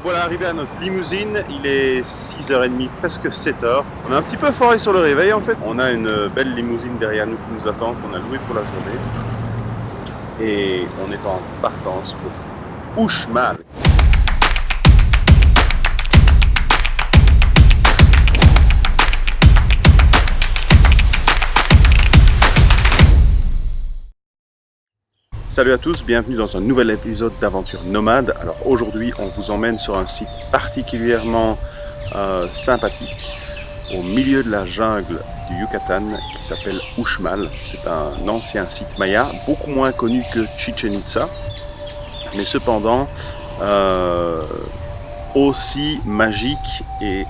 voilà arrivé à notre limousine, il est 6h30, presque 7h. On a un petit peu foré sur le réveil en fait. On a une belle limousine derrière nous qui nous attend, qu'on a louée pour la journée. Et on est en partance pour Uxmal. Salut à tous, bienvenue dans un nouvel épisode d'Aventure Nomade. Alors aujourd'hui, on vous emmène sur un site particulièrement sympathique au milieu de la jungle du Yucatan qui s'appelle Uxmal. C'est un ancien site maya, beaucoup moins connu que Chichen Itza, mais cependant aussi magique et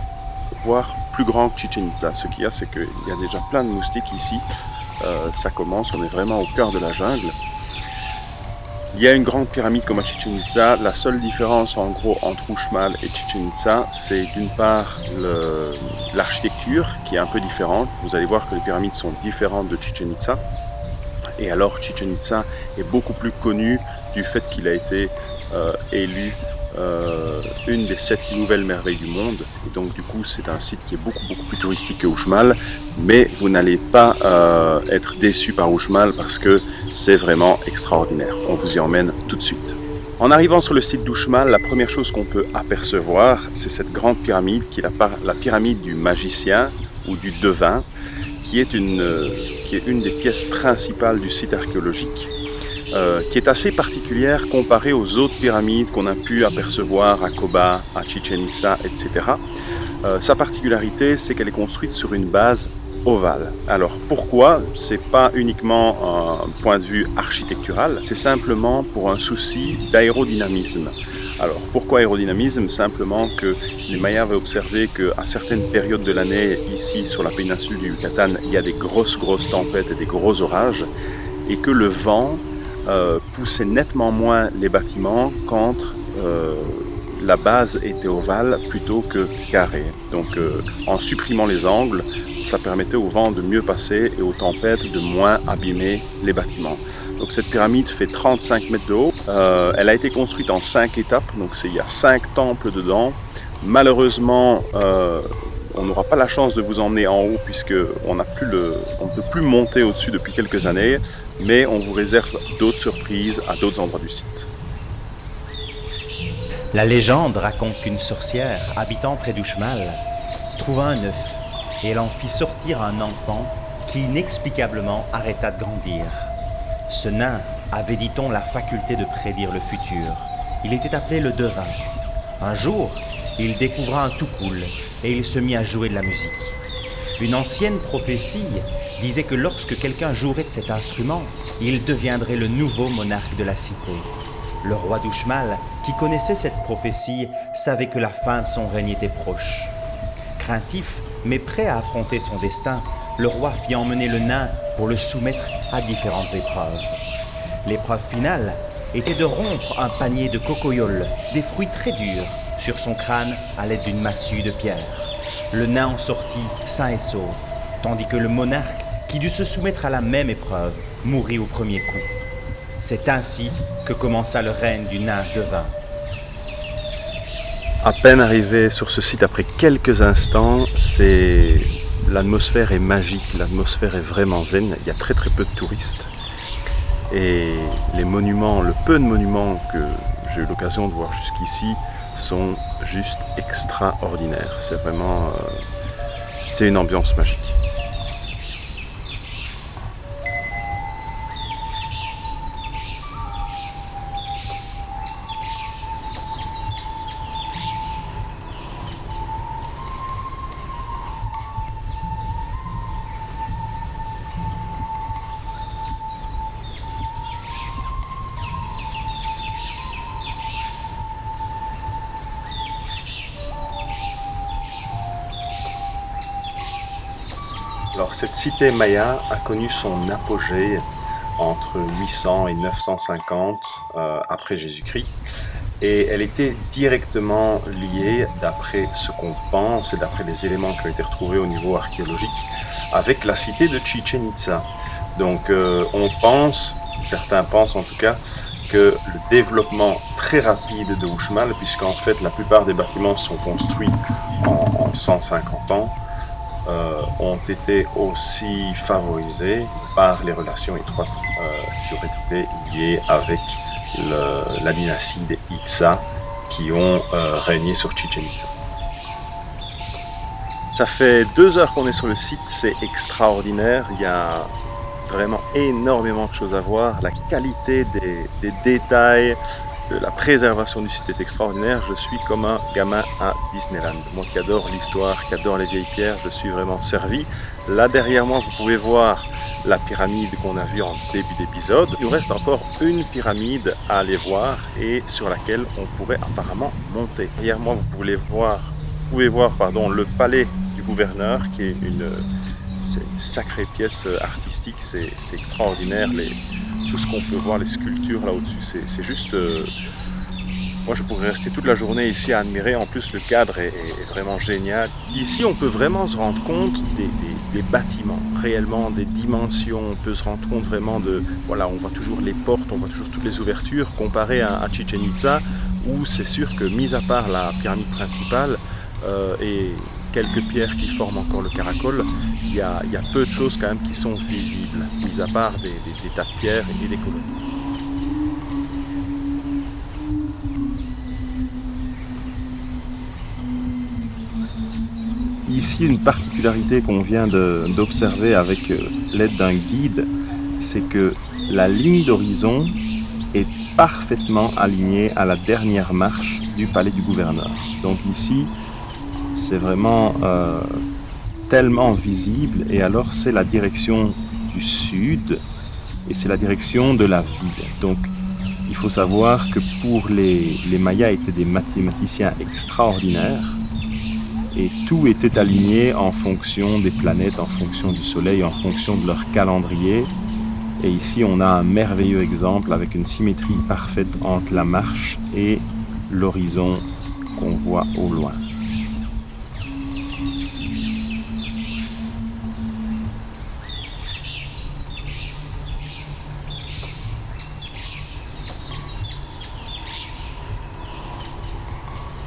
voire plus grand que Chichen Itza. Ce qu'il y a, c'est qu'il y a déjà plein de moustiques ici. Ça commence, on est vraiment au cœur de la jungle. Il y a une grande pyramide comme à Chichen Itza. La seule différence en gros entre Uxmal et Chichen Itza, c'est d'une part l'architecture qui est un peu différente. Vous allez voir que les pyramides sont différentes de Chichen Itza. Et alors Chichen Itza est beaucoup plus connu du fait qu'il a été élu une des 7 nouvelles merveilles du monde. Et donc du coup c'est un site qui est beaucoup plus touristique que Uxmal. Mais vous n'allez pas être déçu par Uxmal parce que c'est vraiment extraordinaire. On vous y emmène tout de suite. En arrivant sur le site d'Uxmal, la première chose qu'on peut apercevoir, c'est cette grande pyramide qui est la pyramide du magicien ou du devin, qui est une des pièces principales du site archéologique, qui est assez particulière comparée aux autres pyramides qu'on a pu apercevoir à Koba, à Chichen Itza, etc. Sa particularité, c'est qu'elle est construite sur une base ovale. Alors pourquoi? C'est pas uniquement un point de vue architectural, c'est simplement pour un souci d'aérodynamisme. Alors pourquoi aérodynamisme? Simplement que les Mayas avaient observé qu'à certaines périodes de l'année, ici sur la péninsule du Yucatan, il y a des grosses tempêtes et des gros orages, et que le vent poussait nettement moins les bâtiments quand la base était ovale plutôt que carrée. Donc en supprimant les angles, ça permettait au vent de mieux passer et aux tempêtes de moins abîmer les bâtiments. Donc cette pyramide fait 35 mètres de haut. Elle a été construite en 5 étapes, donc il y a 5 temples dedans. Malheureusement, on n'aura pas la chance de vous emmener en haut puisqu'on ne peut plus monter au-dessus depuis quelques années, mais on vous réserve d'autres surprises à d'autres endroits du site. La légende raconte qu'une sorcière habitant près d'Uxmal trouva un œuf et elle en fit sortir un enfant qui inexplicablement arrêta de grandir. Ce nain avait, dit-on, la faculté de prédire le futur. Il était appelé le devin. Un jour, il découvra un toukoul et il se mit à jouer de la musique. Une ancienne prophétie disait que lorsque quelqu'un jouerait de cet instrument, il deviendrait le nouveau monarque de la cité. Le roi d'Uxmal, qui connaissait cette prophétie, savait que la fin de son règne était proche. Craintif, mais prêt à affronter son destin, le roi fit emmener le nain pour le soumettre à différentes épreuves. L'épreuve finale était de rompre un panier de cocoyoles, des fruits très durs, sur son crâne à l'aide d'une massue de pierre. Le nain en sortit sain et sauf, tandis que le monarque, qui dut se soumettre à la même épreuve, mourut au premier coup. C'est ainsi que commença le règne du nain devin. À peine arrivé sur ce site après quelques instants, l'atmosphère est magique, l'atmosphère est vraiment zen, il y a très peu de touristes. Et les monuments, le peu de monuments que j'ai eu l'occasion de voir jusqu'ici sont juste extraordinaires. C'est vraiment, c'est une ambiance magique. Alors cette cité maya a connu son apogée entre 800 et 950 après Jésus-Christ et elle était directement liée, d'après ce qu'on pense et d'après les éléments qui ont été retrouvés au niveau archéologique, avec la cité de Chichen Itza. Donc on pense, certains pensent en tout cas, que le développement très rapide de Uxmal, puisqu'en fait la plupart des bâtiments sont construits en 150 ans, ont été aussi favorisés par les relations étroites qui auraient été liées avec la dynastie des Itza qui ont régné sur Chichen Itza. Ça fait 2 heures qu'on est sur le site, c'est extraordinaire, il y a vraiment énormément de choses à voir, la qualité des détails, de la préservation du site est extraordinaire. Je suis comme un gamin à Disneyland. Moi qui adore l'histoire, qui adore les vieilles pierres, je suis vraiment servi. Là derrière moi, vous pouvez voir la pyramide qu'on a vue en début d'épisode. Il nous reste encore une pyramide à aller voir et sur laquelle on pourrait apparemment monter. Derrière moi, vous pouvez voir le palais du gouverneur qui est c'est une sacrée pièce artistique, c'est extraordinaire. Tout ce qu'on peut voir, les sculptures là au-dessus, c'est juste... moi je pourrais rester toute la journée ici à admirer, en plus le cadre est vraiment génial. Ici on peut vraiment se rendre compte des bâtiments, réellement des dimensions, on peut se rendre compte vraiment voilà, on voit toujours les portes, on voit toujours toutes les ouvertures, comparé à Chichen Itza, où c'est sûr que mis à part la pyramide principale et quelques pierres qui forment encore le caracol, il y a peu de choses quand même qui sont visibles, mis à part des tas de pierres et des colonnes. Ici, une particularité qu'on vient d'observer avec l'aide d'un guide, c'est que la ligne d'horizon est parfaitement alignée à la dernière marche du palais du gouverneur. Donc ici, c'est vraiment tellement visible, et alors c'est la direction du sud et c'est la direction de la ville. Donc il faut savoir que pour les Mayas étaient des mathématiciens extraordinaires et tout était aligné en fonction des planètes, en fonction du soleil, en fonction de leur calendrier. Et ici on a un merveilleux exemple avec une symétrie parfaite entre la marche et l'horizon qu'on voit au loin.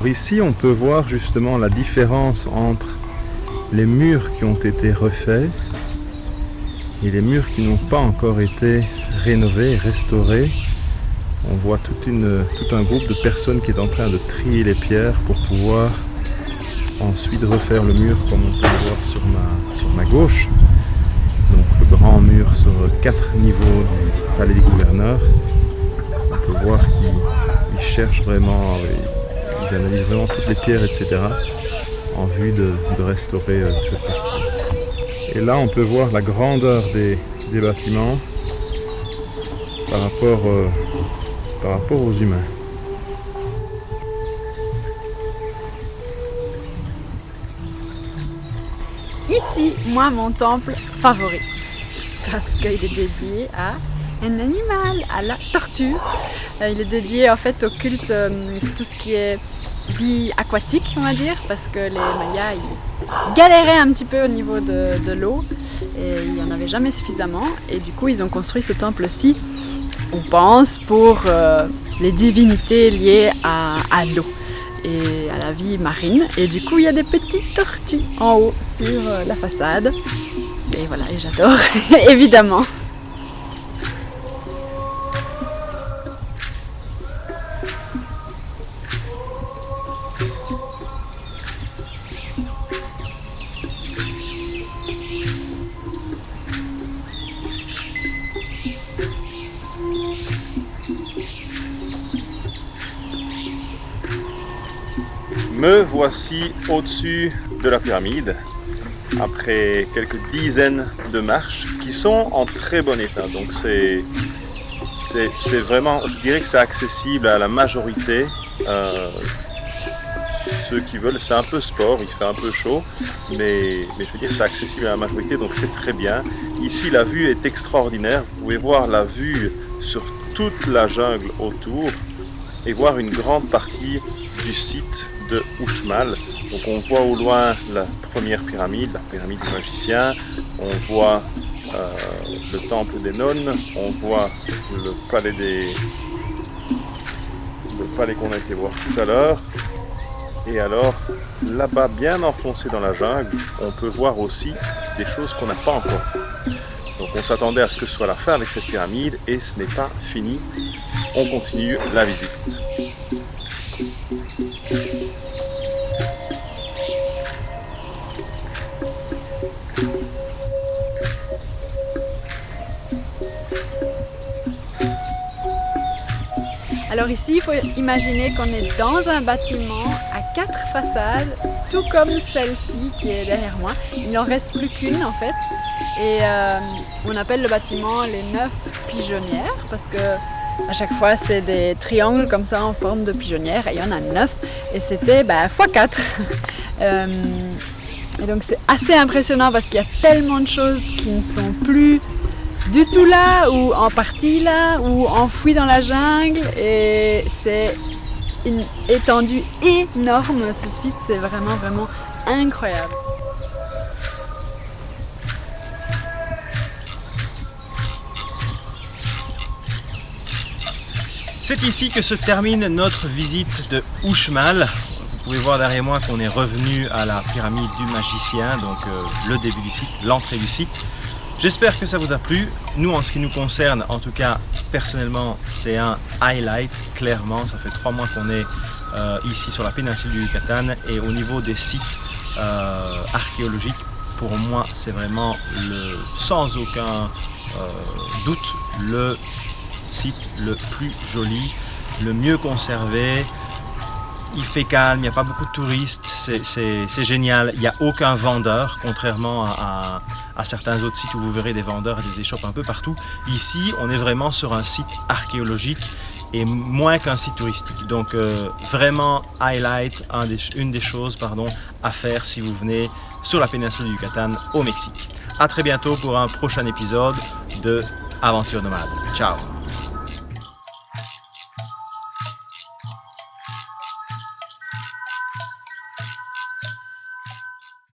Ici, on peut voir justement la différence entre les murs qui ont été refaits et les murs qui n'ont pas encore été rénovés, restaurés. On voit tout un groupe de personnes qui est en train de trier les pierres pour pouvoir ensuite refaire le mur comme on peut le voir sur ma gauche. Donc le grand mur sur 4 niveaux du palais du gouverneur. On peut voir qu'ils cherchent vraiment... Ils analysent vraiment toutes les pierres, etc. en vue de restaurer cette partie. Et là, on peut voir la grandeur des bâtiments par rapport aux humains. Ici, moi, mon temple favori. Parce qu'il est dédié à un animal, à la tortue. Il est dédié en fait au culte, tout ce qui est vie aquatique, on va dire, parce que les Mayas ils galéraient un petit peu au niveau de l'eau et il n'y en avait jamais suffisamment. Et du coup, ils ont construit ce temple-ci, on pense, pour les divinités liées à l'eau et à la vie marine. Et du coup, il y a des petites tortues en haut sur la façade. Et voilà, et j'adore, évidemment. Me voici au-dessus de la pyramide, après quelques dizaines de marches qui sont en très bon état. Donc c'est vraiment, je dirais que c'est accessible à la majorité. Ceux qui veulent, c'est un peu sport, il fait un peu chaud, mais je veux dire c'est accessible à la majorité, donc c'est très bien. Ici la vue est extraordinaire, vous pouvez voir la vue sur toute la jungle autour et voir une grande partie du site de Uxmal. Donc on voit au loin la première pyramide, la pyramide du magicien, on voit le temple des nonnes, on voit le palais le palais qu'on a été voir tout à l'heure. Et alors, là-bas, bien enfoncé dans la jungle, on peut voir aussi des choses qu'on n'a pas encore vues. Donc on s'attendait à ce que ce soit la fin avec cette pyramide, et ce n'est pas fini. On continue la visite. Alors ici, il faut imaginer qu'on est dans un bâtiment à 4 façades, tout comme celle-ci qui est derrière moi. Il n'en reste plus qu'une en fait. Et on appelle le bâtiment les 9 pigeonnières parce que à chaque fois c'est des triangles comme ça en forme de pigeonnière et il y en a 9 et c'était x4. Et donc c'est assez impressionnant parce qu'il y a tellement de choses qui ne sont plus du tout là ou en partie là ou enfouies dans la jungle et c'est une étendue énorme. Ce site, c'est vraiment incroyable. C'est ici que se termine notre visite de Uxmal. Vous pouvez voir derrière moi qu'on est revenu à la pyramide du magicien, donc le début du site, l'entrée du site. J'espère que ça vous a plu. Nous, en ce qui nous concerne, en tout cas, personnellement, c'est un highlight, clairement. Ça fait 3 mois qu'on est ici sur la péninsule du Yucatan. Et au niveau des sites archéologiques, pour moi, c'est vraiment, sans aucun doute, le site le plus joli, le mieux conservé. Il fait calme, il n'y a pas beaucoup de touristes, c'est génial. Il n'y a aucun vendeur, contrairement à certains autres sites où vous verrez des vendeurs et des échoppes un peu partout. Ici, on est vraiment sur un site archéologique et moins qu'un site touristique. Donc vraiment highlight, une des choses à faire si vous venez sur la péninsule du Yucatan au Mexique. À très bientôt pour un prochain épisode de Aventure Nomade. Ciao!